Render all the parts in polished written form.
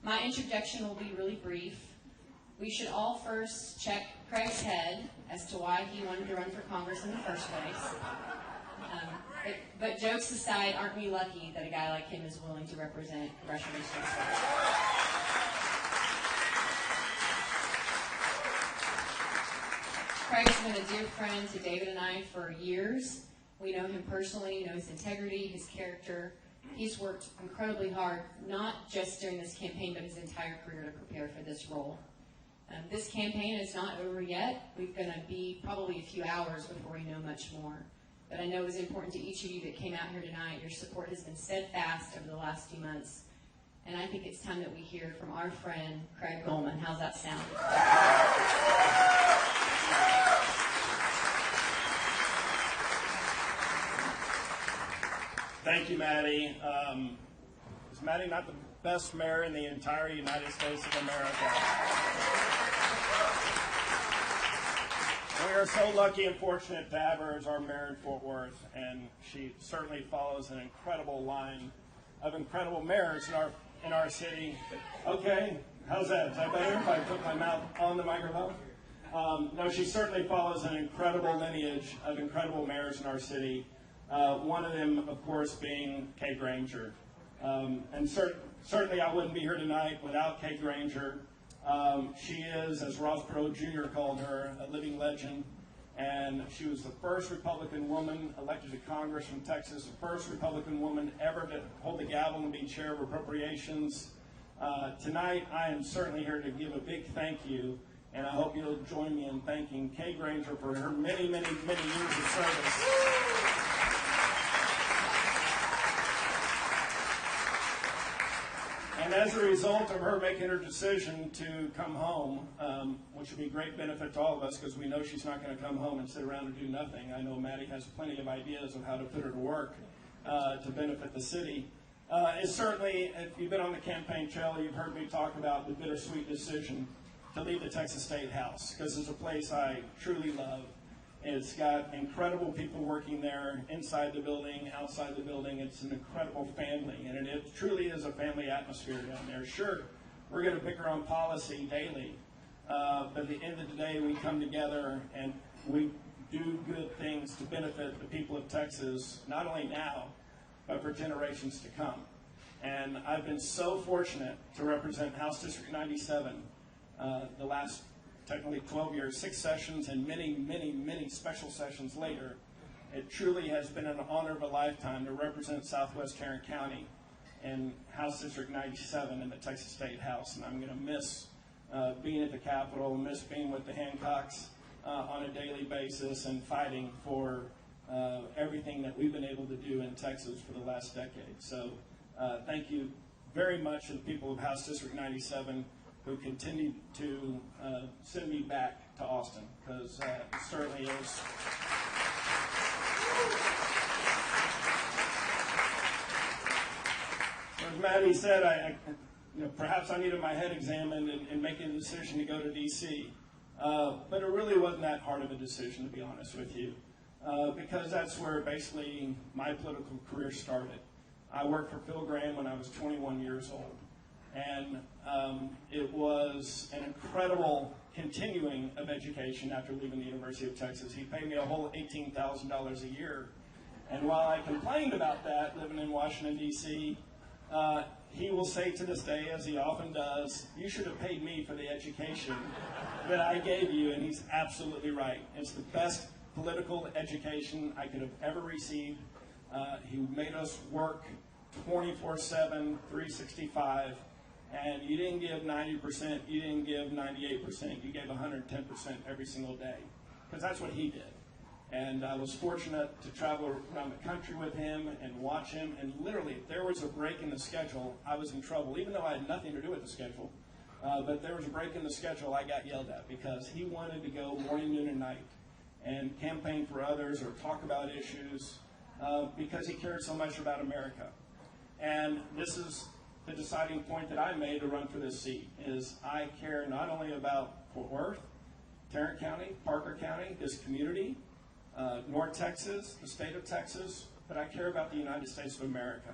My introduction will be really brief. We should all first check Craig's head as to why he wanted to run for Congress in the first place. But jokes aside, aren't we lucky that a guy like him is willing to represent congressional districts? Craig's been a dear friend to David and I for years. We know him personally, know his integrity, his character. He's worked incredibly hard, not just during this campaign, but his entire career to prepare for this role. This campaign is not over yet. We're going to be probably a few hours before we know much more. But I know it was important to each of you that came out here tonight. Your support has been steadfast over the last few months. And I think it's time that we hear from our friend, Craig Goldman. How's that sound? Thank you, Maddie. Is Maddie not the best mayor in the entire United States of America? We are so lucky and fortunate to have her as our mayor in Fort Worth, and she certainly follows an incredible line of incredible mayors in our city. Okay, how's that? Is that better if I put my mouth on the microphone? No, she certainly follows an incredible lineage of incredible mayors in our city. One of them, of course, being Kay Granger. And certainly I wouldn't be here tonight without Kay Granger. She is, as Ross Perot Jr. called her, a living legend. And she was the first Republican woman elected to Congress from Texas, the first Republican woman ever to hold the gavel and be chair of appropriations. Tonight, I am certainly here to give a big thank you, and I hope you'll join me in thanking Kay Granger for her many, many, many years of service. And as a result of her making her decision to come home, which would be a great benefit to all of us because we know she's not going to come home and sit around and do nothing. I know Maddie has plenty of ideas of how to put her to work to benefit the city. It's certainly, if you've been on the campaign trail, you've heard me talk about the bittersweet decision to leave the Texas State House because it's a place I truly love. It's got incredible people working there inside the building, outside the building. It's an incredible family, and it truly is a family atmosphere down there. Sure, we're going to bicker on policy daily, but at the end of the day, we come together and we do good things to benefit the people of Texas, not only now, but for generations to come. And I've been so fortunate to represent House District 97 the last technically 12 years, 6 sessions, and many, many, many special sessions later. It truly has been an honor of a lifetime to represent Southwest Tarrant County in House District 97 in the Texas State House. And I'm going to miss being at the Capitol, miss being with the Hancocks on a daily basis and fighting for everything that we've been able to do in Texas for the last decade. So thank you very much to the people of House District 97 who continue to send me back to Austin, because it certainly is. As Maddie said, perhaps I needed my head examined in making a decision to go to D.C., but it really wasn't that hard of a decision, to be honest with you, because that's where basically my political career started. I worked for Phil Gramm when I was 21 years old. And it was an incredible continuing of education after leaving the University of Texas. He paid me a whole $18,000 a year. And while I complained about that, living in Washington, D.C., he will say to this day, as he often does, you should have paid me for the education that I gave you. And he's absolutely right. It's the best political education I could have ever received. He made us work 24/7, 365. And you didn't give 90%, you didn't give 98%, you gave 110% every single day. Because that's what he did. And I was fortunate to travel around the country with him and watch him. And literally, if there was a break in the schedule, I was in trouble, even though I had nothing to do with the schedule. But there was a break in the schedule, I got yelled at because he wanted to go morning, noon, and night and campaign for others or talk about issues because he cared so much about America. And this is the deciding point that I made to run for this seat, is I care not only about Fort Worth, Tarrant County, Parker County, this community, North Texas, the state of Texas, but I care about the United States of America.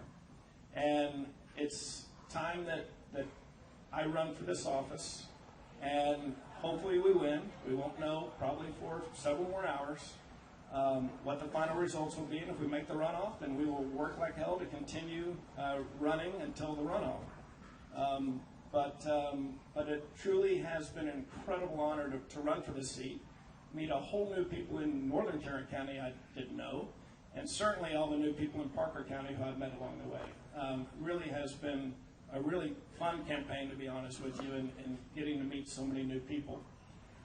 And it's time that I run for this office, and hopefully we win. We won't know probably for several more hours what the final results will be, and if we make the runoff, then we will work like hell to continue running until the runoff. But it truly has been an incredible honor to run for this seat, meet a whole new people in Northern Tarrant County I didn't know, and certainly all the new people in Parker County who I've met along the way. Really has been a really fun campaign, to be honest with you, and getting to meet so many new people.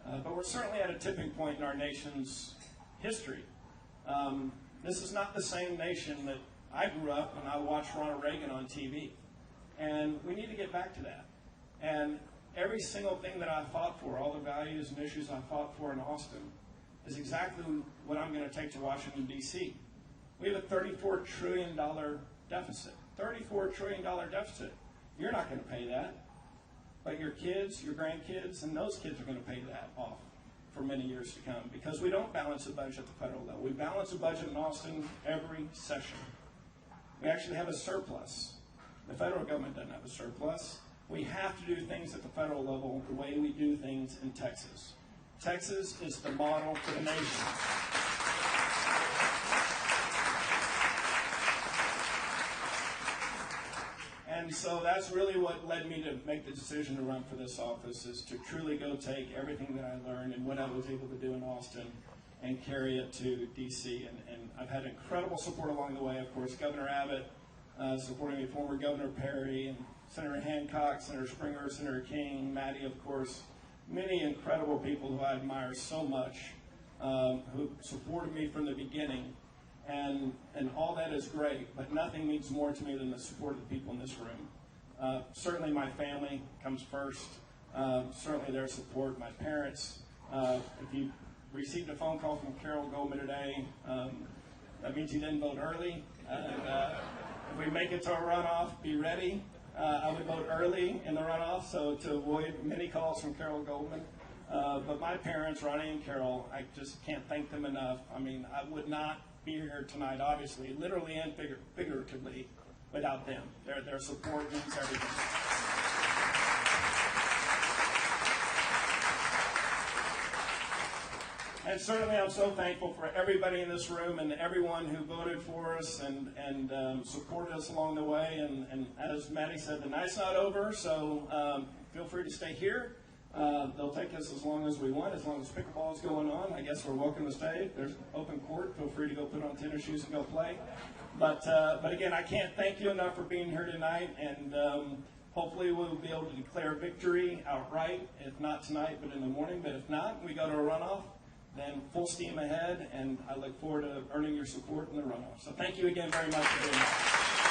But we're certainly at a tipping point in our nation's history. This is not the same nation that I grew up when I watched Ronald Reagan on TV. And we need to get back to that. And every single thing that I fought for, all the values and issues I fought for in Austin, is exactly what I'm going to take to Washington, D.C. We have a $34 trillion deficit. $34 trillion deficit. You're not going to pay that. But your kids, your grandkids, and those kids are going to pay that off for many years to come, because we don't balance a budget at the federal level. We balance a budget in Austin every session. We actually have a surplus. The federal government doesn't have a surplus. We have to do things at the federal level the way we do things in Texas. Texas is the model for the nation. And so that's really what led me to make the decision to run for this office, is to truly go take everything that I learned and what I was able to do in Austin and carry it to D.C. And I've had incredible support along the way. Of course, Governor Abbott supporting me, former Governor Perry, and Senator Hancock, Senator Springer, Senator King, Maddie, of course, many incredible people who I admire so much, who supported me from the beginning. And all that is great, but nothing means more to me than the support of the people in this room. Certainly my family comes first. Certainly their support, my parents. If you received a phone call from Carol Goldman today, that means you didn't vote early. If we make it to a runoff, be ready. I would vote early in the runoff, so to avoid many calls from Carol Goldman. But my parents, Ronnie and Carol, I just can't thank them enough. I mean, I would not be here tonight, obviously, literally and figuratively, without them. Their support means everything. And certainly I'm so thankful for everybody in this room and everyone who voted for us and supported us along the way. And as Maddie said, the night's not over, so feel free to stay here. They'll take us as long as we want, as long as pickleball is going on. I guess we're welcome to stay. There's open court. Feel free to go put on tennis shoes and go play. But again, I can't thank you enough for being here tonight, and hopefully we'll be able to declare victory outright, if not tonight, but in the morning. But if not, we go to a runoff, then full steam ahead, and I look forward to earning your support in the runoff. So thank you again very much for being here.